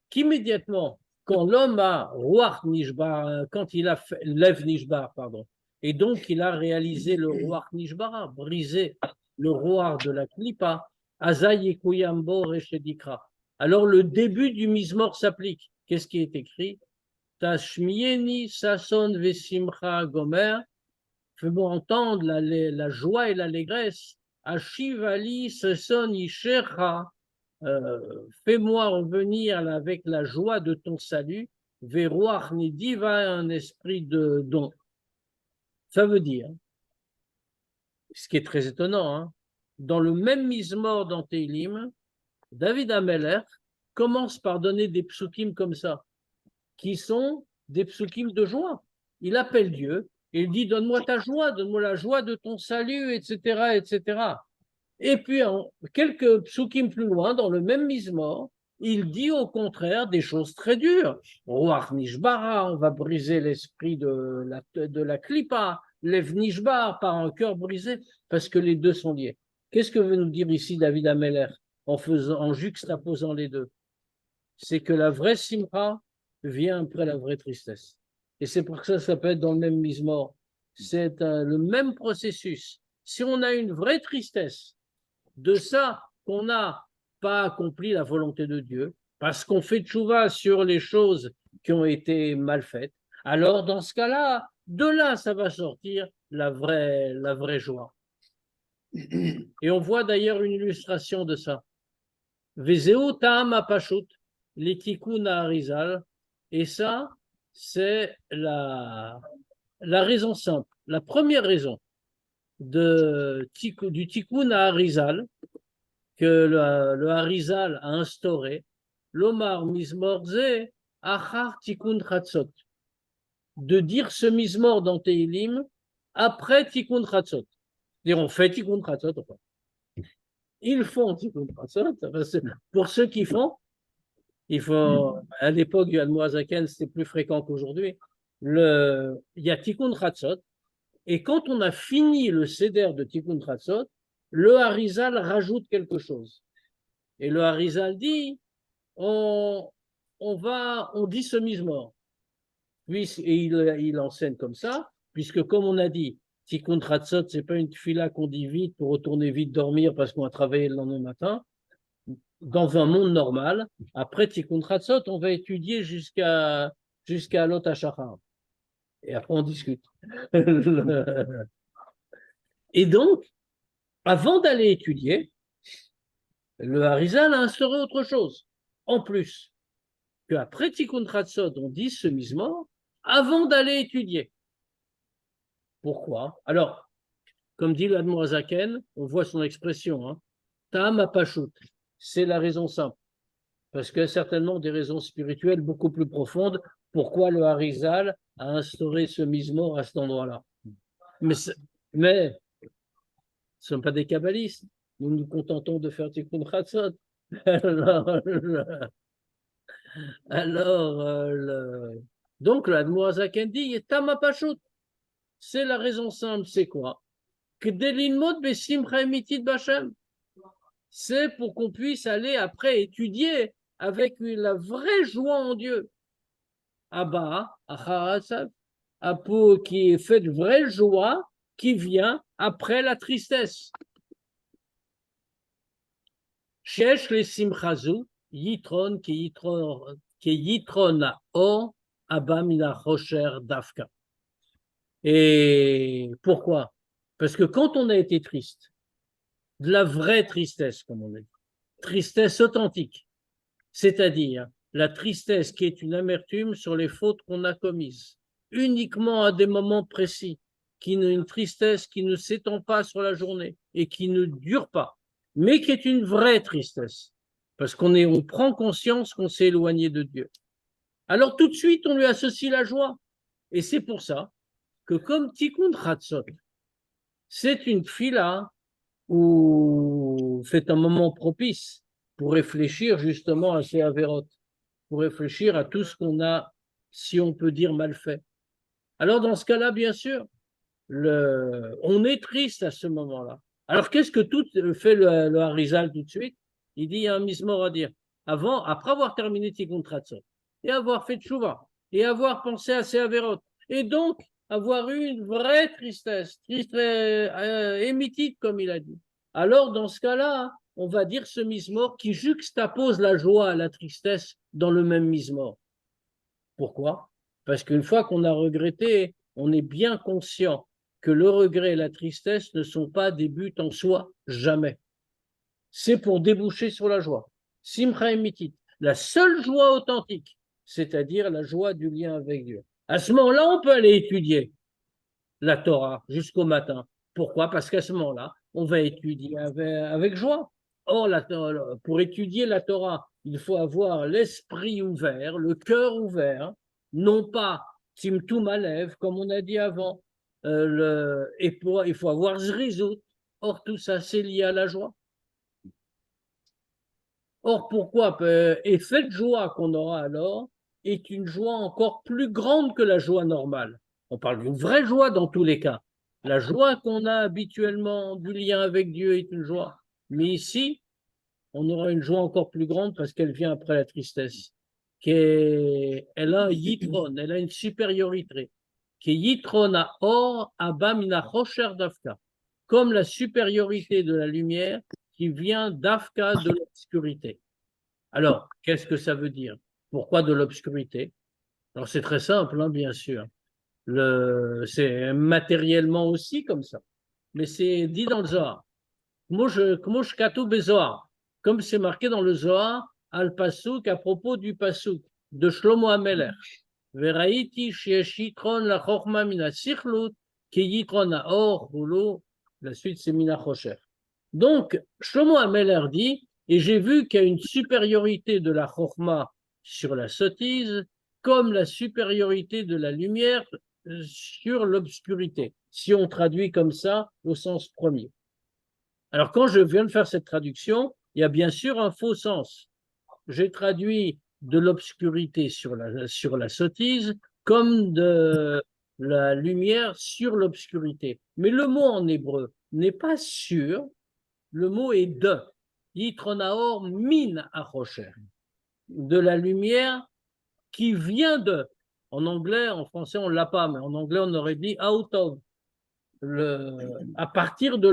qu'immédiatement, quand l'homme a Ruach Nishbar, quand il a fait Lev Nishbar, pardon, et donc il a réalisé le Ruach Nishbara, brisé le Ruach de la Klippa, Azai Ekuyambo Reshedikra. Alors le début du Mizmor s'applique. Qu'est-ce qui est écrit? Tashmieni Sason Vesimcha Gomer, fais-moi entendre la joie et l'allégresse. Ashivali Sason Ishecha, fais-moi revenir avec la joie de ton salut. Veruach Nidiva, un esprit de don. Ça veut dire, ce qui est très étonnant, hein, dans le même Mizmor dans Teilim, David Ameler commence par donner des psukim comme ça, qui sont des psukim de joie. Il appelle Dieu et il dit donne-moi ta joie, donne-moi la joie de ton salut, etc., etc. Et puis, quelques psukim plus loin, dans le même Mizmor, il dit au contraire des choses très dures. Ruach Nishbara, on va briser l'esprit de la Klippa, Lev Nishbar par un cœur brisé, parce que les deux sont liés. Qu'est-ce que veut nous dire ici David Ameller en juxtaposant les deux? C'est que la vraie simcha vient après la vraie tristesse. Et c'est pour ça que ça peut être dans le même Mizmor. C'est le même processus. Si on a une vraie tristesse de ça qu'on n'a pas accompli la volonté de Dieu, parce qu'on fait tchouva sur les choses qui ont été mal faites, alors dans ce cas-là, de là, ça va sortir la vraie joie. Et on voit d'ailleurs une illustration de ça. Vezeu ta'am apashut, les tikkun ha'arizal, et ça, c'est la raison simple. La première raison du tikkun ha'arizal, que le Harizal a instauré, l'Omar Mizmorze Achar Tikkun Chatzot, de dire ce Mizmor dans Teilim après Tikkun Chatzot. On fait Tikkun Chatzot, enfin. Ils font Tikkun Chatzot, pour ceux qui font, il faut, à l'époque du Admoazaken, c'était plus fréquent qu'aujourd'hui, il y a Tikkun Chatzot, et quand on a fini le Seder de Tikkun Chatzot, le Harizal rajoute quelque chose. Et le Harizal dit, on dit ce Mizmor. Et il enseigne comme ça, puisque comme on a dit, Tikkun Chatzot, ce n'est pas une tefila qu'on dit vite pour retourner vite dormir parce qu'on a travaillé le lendemain matin. Dans un monde normal, après Tikkun Chatzot, on va étudier jusqu'à Lot HaShachar. Et après, on discute. Et donc, avant d'aller étudier, le Harizal a instauré autre chose. En plus, qu'après Tikkun Chatzot, on dit ce Mizmor avant d'aller étudier. Pourquoi? Alors, comme dit l'Admoazaken, on voit son expression, hein, Ta'am apashut, c'est la raison simple. Parce que certainement des raisons spirituelles beaucoup plus profondes, pourquoi le Harizal a instauré ce Mizmor à cet endroit-là. Mais ce ne sont pas des kabbalistes. Nous nous contentons de faire Tikkun Chatzot. Donc, l'Admoazaken dit Tama Pashut. C'est la raison simple, c'est quoi? C'est pour qu'on puisse aller après étudier avec la vraie joie en Dieu. Abba, qui est fait de vraie joie qui vient après la tristesse. Shesh le simchazu, yitron ki yitrona o abba mina chosher dafka. Et pourquoi? Parce que quand on a été triste, de la vraie tristesse, comme on dit, tristesse authentique, c'est-à-dire la tristesse qui est une amertume sur les fautes qu'on a commises, uniquement à des moments précis, une tristesse qui ne s'étend pas sur la journée et qui ne dure pas, mais qui est une vraie tristesse, parce on prend conscience qu'on s'est éloigné de Dieu. Alors tout de suite, on lui associe la joie. Et c'est pour ça que comme Tikkun Chatzot, c'est une fila où c'est un moment propice pour réfléchir justement à ces avérotes, pour réfléchir à tout ce qu'on a, si on peut dire, mal fait. Alors dans ce cas-là, bien sûr, on est triste à ce moment-là. Alors qu'est-ce que tout fait le Harizal tout de suite? Il dit, il y a un mismor à dire. Après avoir terminé Tikkun Chatzot, et avoir fait tchouva, et avoir pensé à ces avérotes, et donc avoir eu une vraie tristesse, émitite, comme il a dit. Alors, dans ce cas-là, on va dire ce mismor qui juxtapose la joie à la tristesse dans le même mismor. Pourquoi? Parce qu'une fois qu'on a regretté, on est bien conscient que le regret et la tristesse ne sont pas des buts en soi, jamais. C'est pour déboucher sur la joie. Simcha emitit, la seule joie authentique, c'est-à-dire la joie du lien avec Dieu. À ce moment-là, on peut aller étudier la Torah jusqu'au matin. Pourquoi? Parce qu'à ce moment-là, on va étudier avec joie. Or, pour étudier la Torah, il faut avoir l'esprit ouvert, le cœur ouvert, non pas Timtum Alev, comme on a dit avant, il faut avoir Zrizout. Or, tout ça, c'est lié à la joie. Or, pourquoi? Et cette joie qu'on aura alors est une joie encore plus grande que la joie normale. On parle d'une vraie joie dans tous les cas. La joie qu'on a habituellement du lien avec Dieu est une joie. Mais ici, on aura une joie encore plus grande parce qu'elle vient après la tristesse. Elle a un yitron, elle a une supériorité. Qui est yitron à or, abba mina chosher dafka. Comme la supériorité de la lumière qui vient d'Afka de l'obscurité. Alors, qu'est-ce que ça veut dire? Pourquoi de l'obscurité? Alors, c'est très simple, hein, bien sûr. C'est matériellement aussi comme ça. Mais c'est dit dans le Zohar. Comme c'est marqué dans le Zohar, al pasuk à propos du pasuk de Shlomo Ameler. Veraiti shieshitron la chokma mina sichlut ki yitron haor hulo. La suite, c'est mina chosher. Donc, Shlomo Ameler dit, et j'ai vu qu'il y a une supériorité de la chokma sur la sottise, comme la supériorité de la lumière sur l'obscurité, si on traduit comme ça au sens premier. Alors, quand je viens de faire cette traduction, il y a bien sûr un faux sens. J'ai traduit de l'obscurité sur la sottise comme de la lumière sur l'obscurité. Mais le mot en hébreu n'est pas sur, le mot est de. Yitronaor min achosher. De la lumière qui vient de. En anglais, en français, on ne l'a pas, mais en anglais, on aurait dit out of. À partir de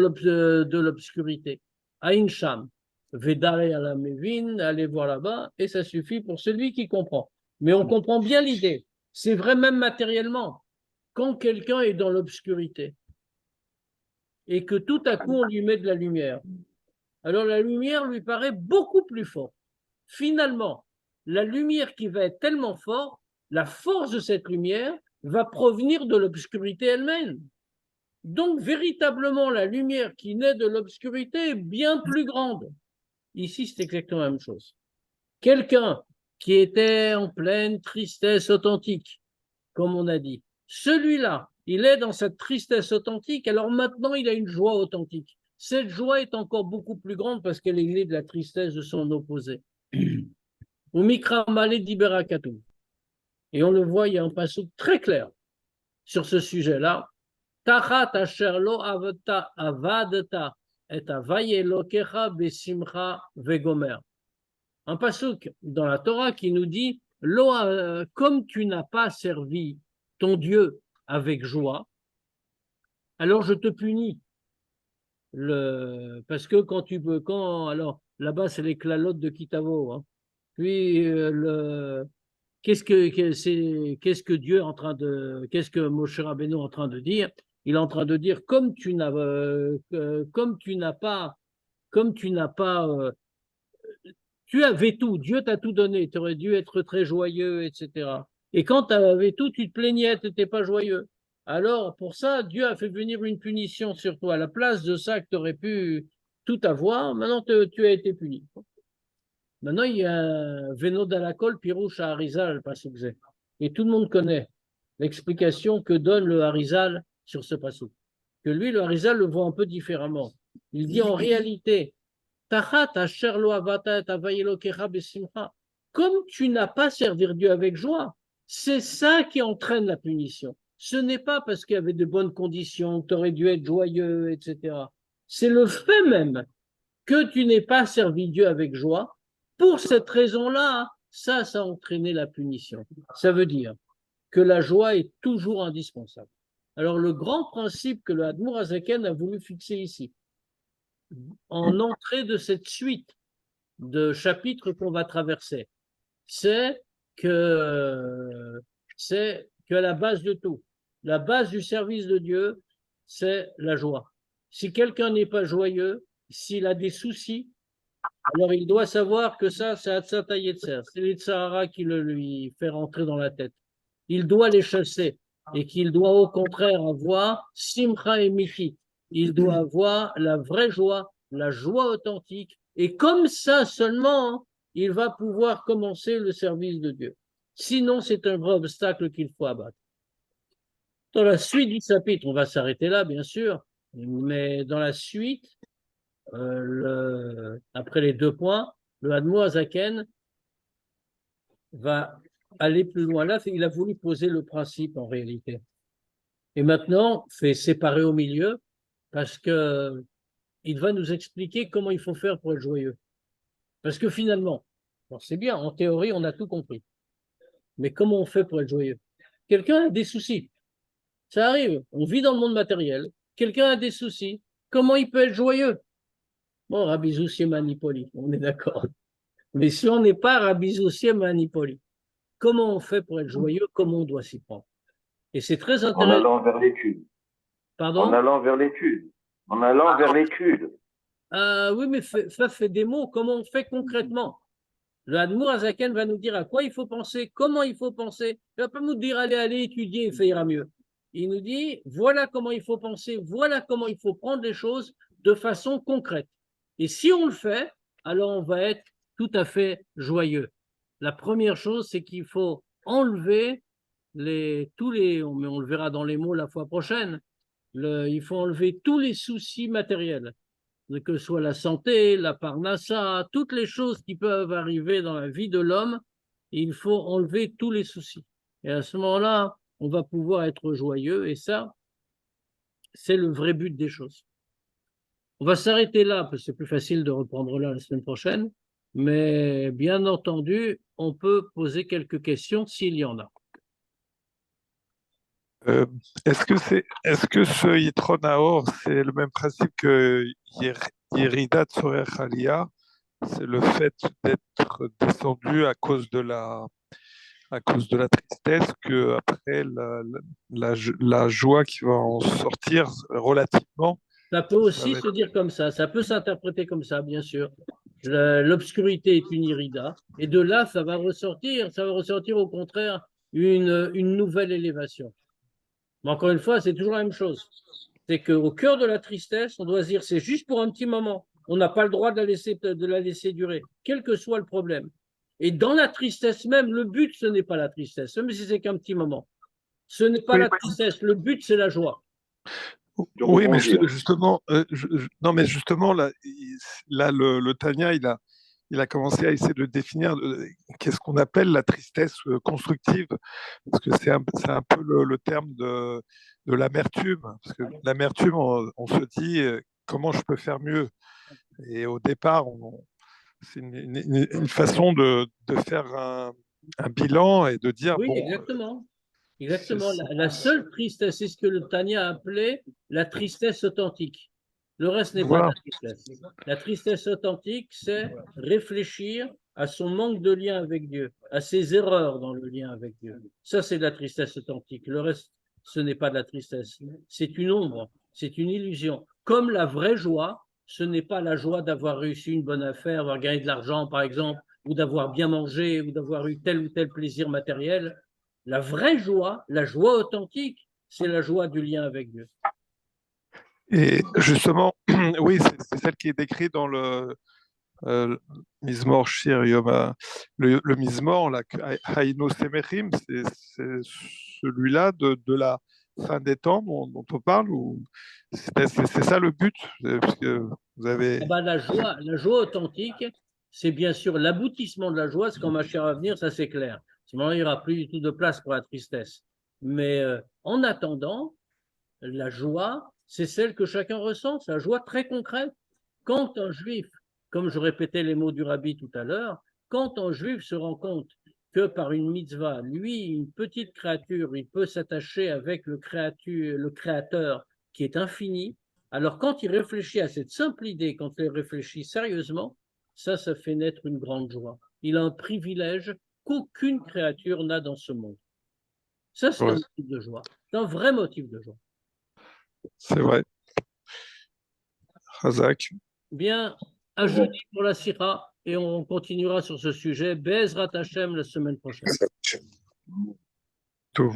l'obscurité. Aïn Sham. Vedare à la Mévin, allez voir là-bas, et ça suffit pour celui qui comprend. Mais on comprend bien l'idée. C'est vrai même matériellement. Quand quelqu'un est dans l'obscurité et que tout à coup on lui met de la lumière, alors la lumière lui paraît beaucoup plus forte. Finalement, la lumière qui va être tellement forte, la force de cette lumière va provenir de l'obscurité elle-même. Donc, véritablement, la lumière qui naît de l'obscurité est bien plus grande. Ici, c'est exactement la même chose. Quelqu'un qui était en pleine tristesse authentique, comme on a dit, celui-là, il est dans cette tristesse authentique, alors maintenant, il a une joie authentique. Cette joie est encore beaucoup plus grande parce qu'elle est liée de la tristesse de son opposé. Ou mikramale diberakatou. Et on le voit, il y a un passage très clair sur ce sujet-là. Tachat asher lo avadta et avaye lokecha besimcha vegomer. Un pasuk dans la Torah qui nous dit comme tu n'as pas servi ton Dieu avec joie, alors je te punis. Parce que alors là-bas c'est les clalotes de Kitavo. Hein. Puis qu'est-ce que Dieu est en train de, qu'est-ce que Moshe Rabbeinu est en train de dire? Il est en train de dire comme tu n'as pas, Tu avais tout, Dieu t'a tout donné, tu aurais dû être très joyeux, etc. Et quand tu avais tout, tu te plaignais, tu n'étais pas joyeux. Alors, pour ça, Dieu a fait venir une punition sur toi. À la place de ça que tu aurais pu tout avoir, maintenant tu as été puni. Maintenant, il y a un Veno Dalakol, Pirouche à Harizal, pasuk zé. Et tout le monde connaît l'explication que donne le Harizal sur ce pasuk. Que lui, le Harizal, le voit un peu différemment. Il dit en réalité, Tachat asher lo avata et avaye Elokecha besimcha. Comme tu n'as pas servi Dieu avec joie, c'est ça qui entraîne la punition. Ce n'est pas parce qu'il y avait de bonnes conditions, que tu aurais dû être joyeux, etc. C'est le fait même que tu n'aies pas servi Dieu avec joie. Pour cette raison-là, ça a entraîné la punition. Ça veut dire que la joie est toujours indispensable. Alors, le grand principe que le Hadmour Azaken a voulu fixer ici, en entrée de cette suite de chapitres qu'on va traverser, c'est que à la base de tout, la base du service de Dieu, c'est la joie. Si quelqu'un n'est pas joyeux, s'il a des soucis, alors il doit savoir que ça, c'est Hatzata Yetzer, c'est les Tzahara qui le lui fait rentrer dans la tête. Il doit les chasser et qu'il doit au contraire avoir Simcha et Miki. Il doit avoir la vraie joie, la joie authentique. Et comme ça seulement, il va pouvoir commencer le service de Dieu. Sinon, c'est un vrai obstacle qu'il faut abattre. Dans la suite du chapitre, on va s'arrêter là, bien sûr, mais dans la suite, après les 2 points, le Hadmour Azaken va aller plus loin. Là, il a voulu poser le principe en réalité. Et maintenant, fait séparer au milieu parce que il va nous expliquer comment il faut faire pour être joyeux. Parce que finalement, c'est bien, en théorie, on a tout compris. Mais comment on fait pour être joyeux? Quelqu'un a des soucis. Ça arrive. On vit dans le monde matériel. Quelqu'un a des soucis. Comment il peut être joyeux? Bon, Rabbi Zoussi Manipoli, on est d'accord. Mais si on n'est pas Rabbi Zoussi Manipoli, comment on fait pour être joyeux? Comment on doit s'y prendre? Et c'est très En intéressant. allant vers l'étude. En Pardon? allant vers l'étude. En allant vers l'étude. Oui, mais ça fait des mots. Comment on fait concrètement? Le Hadmour Azaken va nous dire à quoi il faut penser, comment il faut penser. Il ne va pas nous dire allez étudier et ça ira mieux. Il nous dit voilà comment il faut penser, voilà comment il faut prendre les choses de façon concrète. Et si on le fait, alors on va être tout à fait joyeux. La première chose, c'est qu'il faut enlever mais on le verra dans les mots la fois prochaine, il faut enlever tous les soucis matériels, que ce soit la santé, la parnassa, toutes les choses qui peuvent arriver dans la vie de l'homme, il faut enlever tous les soucis. Et à ce moment-là, on va pouvoir être joyeux, et ça, c'est le vrai but des choses. On va s'arrêter là, parce que c'est plus facile de reprendre là la semaine prochaine, mais bien entendu, on peut poser quelques questions s'il y en a. Euh, est-ce que ce Yitron Naor, c'est le même principe que Yerida Tzorer Aliyah? C'est le fait d'être descendu à cause de la tristesse que après la joie qui va en sortir relativement. Ça peut aussi se dire comme ça peut s'interpréter comme ça, bien sûr. L'obscurité est une irida, et de là, ça va ressortir au contraire une nouvelle élévation. Mais encore une fois, c'est toujours la même chose. C'est qu'au cœur de la tristesse, on doit se dire, c'est juste pour un petit moment. On n'a pas le droit de la laisser durer, quel que soit le problème. Et dans la tristesse même, le but, ce n'est pas la tristesse, même si c'est qu'un petit moment. Ce n'est pas la tristesse, le but, c'est la joie. Oui, mais justement, non, mais justement, là le Tanya, il a commencé à essayer de définir qu'est-ce qu'on appelle la tristesse constructive, parce que c'est un peu le terme de l'amertume, parce que l'amertume, on se dit comment je peux faire mieux. Et au départ, c'est une façon de faire un bilan et de dire, Oui, bon, exactement. Exactement. La seule tristesse, c'est ce que le Tanya appelait la tristesse authentique. Le reste n'est pas de voilà. la tristesse. La tristesse authentique, c'est réfléchir à son manque de lien avec Dieu, à ses erreurs dans le lien avec Dieu. Ça, c'est de la tristesse authentique. Le reste, ce n'est pas de la tristesse. C'est une ombre, c'est une illusion. Comme la vraie joie, ce n'est pas la joie d'avoir réussi une bonne affaire, avoir gagné de l'argent, par exemple, ou d'avoir bien mangé, ou d'avoir eu tel ou tel plaisir matériel. La vraie joie, la joie authentique, c'est la joie du lien avec Dieu. Et justement, oui, c'est celle qui est décrite dans le Mizmor Shir Yom, le Mizmor, là, Haïno Semechim, c'est celui-là de la fin des temps dont on parle, ou c'est ça le but, puisque vous avez... Ah ben, la joie authentique, c'est bien sûr l'aboutissement de la joie, c'est quand Mashiach va venir, ça c'est clair. Sinon, il n'y aura plus du tout de place pour la tristesse. Mais en attendant, la joie, c'est celle que chacun ressent, c'est la joie très concrète. Quand un juif, comme je répétais les mots du rabbi tout à l'heure, quand un juif se rend compte que par une mitzvah, lui, une petite créature, il peut s'attacher avec le créateur qui est infini, alors quand il réfléchit à cette simple idée, quand il réfléchit sérieusement, ça fait naître une grande joie. Il a un privilège qu'aucune créature n'a dans ce monde. Ça, c'est un motif de joie. C'est un vrai motif de joie. C'est vrai. Razak. Bien, à jeudi pour la Sira et on continuera sur ce sujet. Bezrat Hashem la semaine prochaine. Tout.